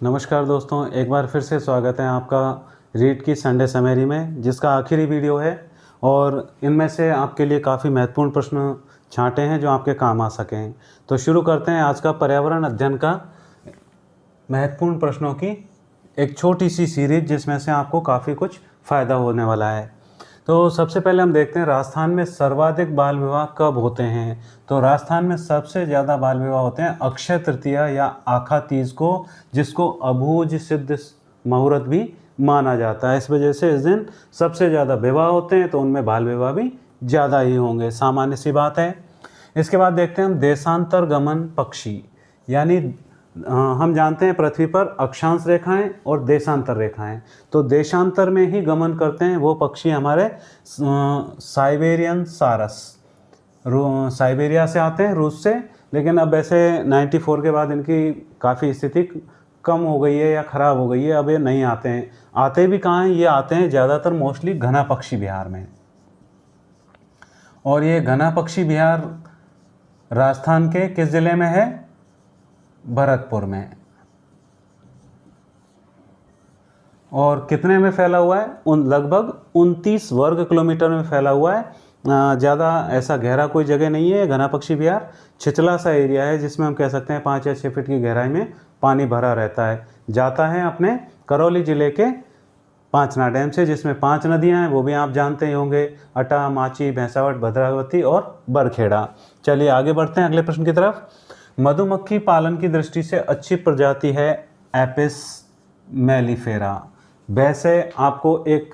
नमस्कार दोस्तों, एक बार फिर से स्वागत है आपका रीड की संडे समरी में, जिसका आखिरी वीडियो है। और इनमें से आपके लिए काफ़ी महत्वपूर्ण प्रश्न छांटे हैं जो आपके काम आ सकें। तो शुरू करते हैं आज का पर्यावरण अध्ययन का महत्वपूर्ण प्रश्नों की एक छोटी सी सीरीज, जिसमें से आपको काफ़ी कुछ फ़ायदा होने वाला है। तो सबसे पहले हम देखते हैं राजस्थान में सर्वाधिक बाल विवाह कब होते हैं। तो राजस्थान में सबसे ज़्यादा बाल विवाह होते हैं अक्षय तृतीया या आखा तीज को, जिसको अबूझ सिद्ध मुहूर्त भी माना जाता है। इस वजह से इस दिन सबसे ज़्यादा विवाह होते हैं, तो उनमें बाल विवाह भी ज़्यादा ही होंगे, सामान्य सी बात है। इसके बाद देखते हैं हम देशांतर गमन पक्षी, यानी हम जानते हैं पृथ्वी पर अक्षांश रेखाएं और देशांतर रेखाएं। तो देशांतर में ही गमन करते हैं वो पक्षी हमारे साइबेरियन सारस, साइबेरिया से आते हैं, रूस से। लेकिन अब वैसे 94 के बाद इनकी काफ़ी स्थिति कम हो गई है या ख़राब हो गई है, अब ये नहीं आते हैं। आते भी कहाँ हैं? ये आते हैं ज़्यादातर मोस्टली घना पक्षी बिहार में। और ये घना पक्षी बिहार राजस्थान के किस ज़िले में है? भरतपुर में। और कितने में फैला हुआ है? लगभग 29 वर्ग किलोमीटर में फैला हुआ है। ज़्यादा ऐसा गहरा कोई जगह नहीं है घना पक्षी बिहार, छिछला सा एरिया है, जिसमें हम कह सकते हैं 5 या 6 फीट की गहराई में पानी भरा रहता है। जाता है अपने करौली ज़िले के पांचना डैम से, जिसमें 5 नदियां हैं, वो भी आप जानते ही होंगे, अटा, माची, भैंसावट, भद्रावती और बरखेड़ा। चलिए आगे बढ़ते हैं अगले प्रश्न की तरफ। मधुमक्खी पालन की दृष्टि से अच्छी प्रजाति है एपिस मेलिफेरा। वैसे आपको एक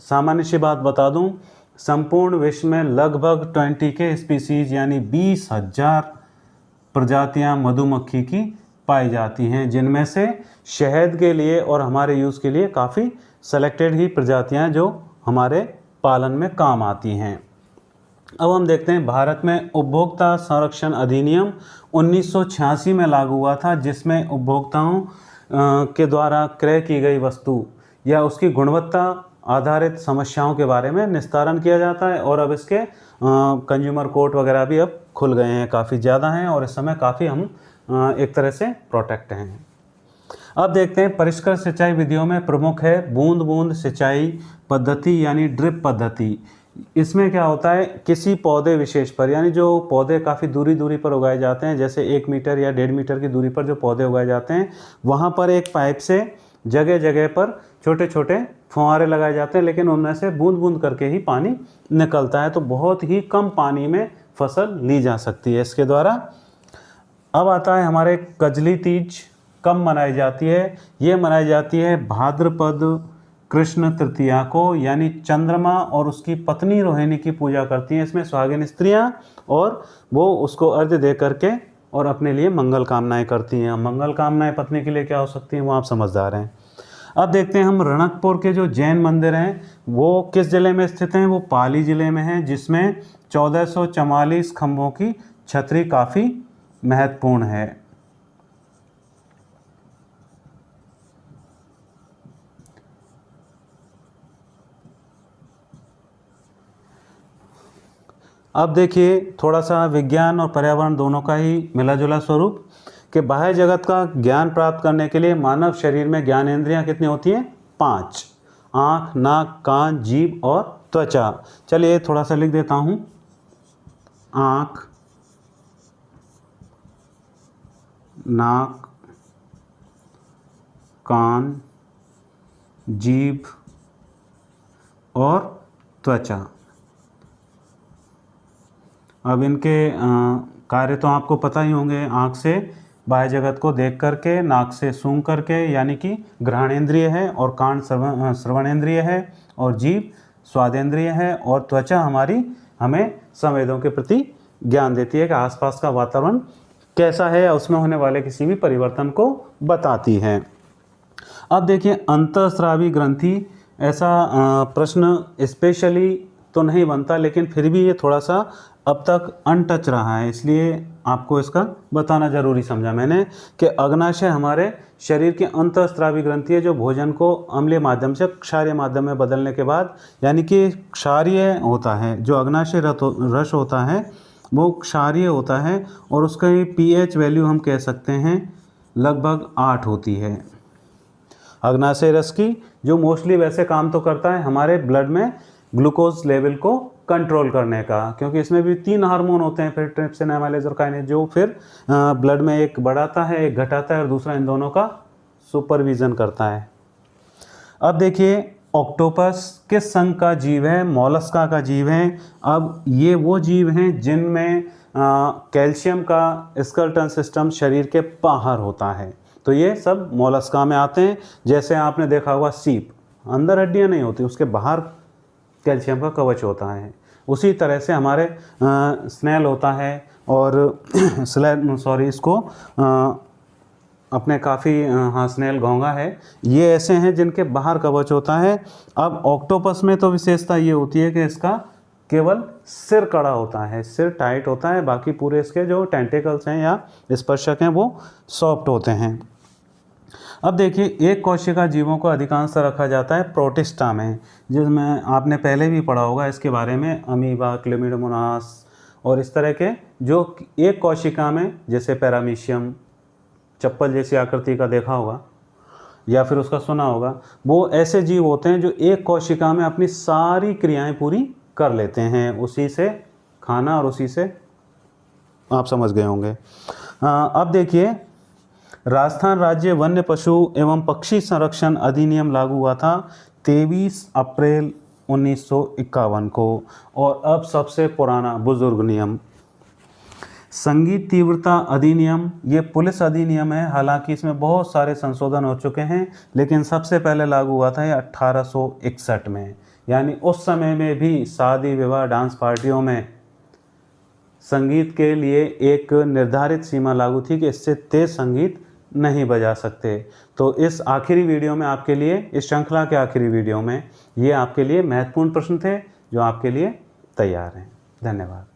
सामान्य सी बात बता दूं, संपूर्ण विश्व में लगभग 20 के स्पीसीज यानी 20,000 प्रजातियां मधुमक्खी की पाई जाती हैं, जिनमें से शहद के लिए और हमारे यूज़ के लिए काफ़ी सेलेक्टेड ही प्रजातियां जो हमारे पालन में काम आती हैं। अब हम देखते हैं भारत में उपभोक्ता संरक्षण अधिनियम 1986 में लागू हुआ था, जिसमें उपभोक्ताओं के द्वारा क्रय की गई वस्तु या उसकी गुणवत्ता आधारित समस्याओं के बारे में निस्तारण किया जाता है। और अब इसके कंज्यूमर कोर्ट वगैरह भी अब खुल गए हैं, काफ़ी ज़्यादा हैं, और इस समय काफ़ी हम एक तरह से प्रोटेक्ट हैं। अब देखते हैं परिष्कृत सिंचाई विधियों में प्रमुख है बूंद बूंद सिंचाई पद्धति यानी ड्रिप पद्धति। इसमें क्या होता है, किसी पौधे विशेष पर, यानी जो पौधे काफ़ी दूरी पर उगाए जाते हैं, जैसे 1 मीटर या 1.5 मीटर की दूरी पर जो पौधे उगाए जाते हैं, वहाँ पर एक पाइप से जगह जगह पर छोटे छोटे फुहारे लगाए जाते हैं, लेकिन उनमें से बूंद बूंद करके ही पानी निकलता है, तो बहुत ही कम पानी में फसल ली जा सकती है इसके द्वारा। अब आता है हमारे कजली तीज कब मनाई जाती है? ये मनाई जाती है भाद्रपद कृष्ण तृतीया को, यानी चंद्रमा और उसकी पत्नी रोहिणी की पूजा करती हैं इसमें सुहागिन स्त्रियां, और वो उसको अर्घ्य दे करके और अपने लिए मंगल कामनाएं करती हैं। मंगल कामनाएं पत्नी के लिए क्या हो सकती हैं, वो आप समझदार हैं। अब देखते हैं हम रणकपुर के जो जैन मंदिर हैं वो किस ज़िले में स्थित हैं? वो पाली ज़िले में हैं, जिसमें 1444 खंभों की छतरी काफ़ी महत्वपूर्ण है। अब देखिए थोड़ा सा विज्ञान और पर्यावरण दोनों का ही मिला जुला स्वरूप, कि बाह्य जगत का ज्ञान प्राप्त करने के लिए मानव शरीर में ज्ञानेंद्रियां कितनी होती हैं? 5। आँख, नाक, कान, जीभ और त्वचा। चलिए थोड़ा सा लिख देता हूँ। आँख, नाक, कान, जीभ और त्वचा। अब इनके कार्य तो आपको पता ही होंगे। आँख से बाह्य जगत को देख करके, नाक से सूंघ करके यानी कि घ्राणेंद्रिय है, और कान श्रवणेंद्रिय है, और जीभ स्वादेंद्रिय है, और त्वचा हमारी हमें संवेदों के प्रति ज्ञान देती है कि आसपास का वातावरण कैसा है या उसमें होने वाले किसी भी परिवर्तन को बताती है। अब देखिए अंतःस्रावी ग्रंथि, ऐसा प्रश्न स्पेशली तो नहीं बनता, लेकिन फिर भी ये थोड़ा सा अब तक अनटच रहा है, इसलिए आपको इसका बताना जरूरी समझा मैंने, कि अग्नाशय हमारे शरीर की अंतःस्रावी ग्रंथि है, जो भोजन को अम्लीय माध्यम से क्षारीय माध्यम में बदलने के बाद, यानी कि क्षारीय होता है, जो अग्नाशय रस होता है वो क्षारीय होता है, और उसका pH वैल्यू हम कह सकते हैं लगभग 8 होती है। अग्नाशय रस की, जो मोस्टली वैसे काम तो करता है हमारे ब्लड में ग्लूकोज लेवल को कंट्रोल करने का, क्योंकि इसमें भी 3 हार्मोन होते हैं, फिर ट्रिप्सिन, एमाइलेज और काइनेज, जो फिर ब्लड में एक बढ़ाता है, एक घटाता है और दूसरा इन दोनों का सुपरविजन करता है। अब देखिए ऑक्टोपस किस संघ का जीव है? मोलस्का का जीव है। अब ये वो जीव हैं जिनमें कैल्शियम का स्केलेटल सिस्टम शरीर के बाहर होता है, तो ये सब मोलस्का में आते हैं। जैसे आपने देखा होगा सीप, अंदर हड्डियां नहीं होती, उसके बाहर कैल्शियम का कवच होता है। उसी तरह से हमारे स्नेल होता है और इसको अपने काफ़ी स्नेल घोंगा है, ये ऐसे हैं जिनके बाहर कवच होता है। अब ऑक्टोपस में तो विशेषता ये होती है कि इसका केवल सिर कड़ा होता है, सिर टाइट होता है, बाकी पूरे इसके जो टेंटिकल्स हैं या स्पर्शक हैं वो सॉफ्ट होते हैं। अब देखिए एक कोशिका जीवों को अधिकांश रखा जाता है प्रोटिस्टा में, जिसमें आपने पहले भी पढ़ा होगा इसके बारे में, अमीबा, क्लेमिडोमोनास और इस तरह के जो एक कोशिका में, जैसे पैरामीशियम, चप्पल जैसी आकृति का देखा होगा या फिर उसका सुना होगा, वो ऐसे जीव होते हैं जो एक कोशिका में अपनी सारी क्रियाएं पूरी कर लेते हैं, उसी से खाना और उसी से, आप समझ गए होंगे। अब देखिए राजस्थान राज्य वन्य पशु एवं पक्षी संरक्षण अधिनियम लागू हुआ था 23 अप्रैल 1951 को। और अब सबसे पुराना बुजुर्ग नियम, संगीत तीव्रता अधिनियम, ये पुलिस अधिनियम है, हालांकि इसमें बहुत सारे संशोधन हो चुके हैं, लेकिन सबसे पहले लागू हुआ था ये 1861 में। यानी उस समय में भी शादी विवाह डांस पार्टियों में संगीत के लिए एक निर्धारित सीमा लागू थी कि इससे तेज संगीत नहीं बजा सकते। तो इस आखिरी वीडियो में आपके लिए, इस श्रृंखला के आखिरी वीडियो में, ये आपके लिए महत्वपूर्ण प्रश्न थे जो आपके लिए तैयार हैं। धन्यवाद।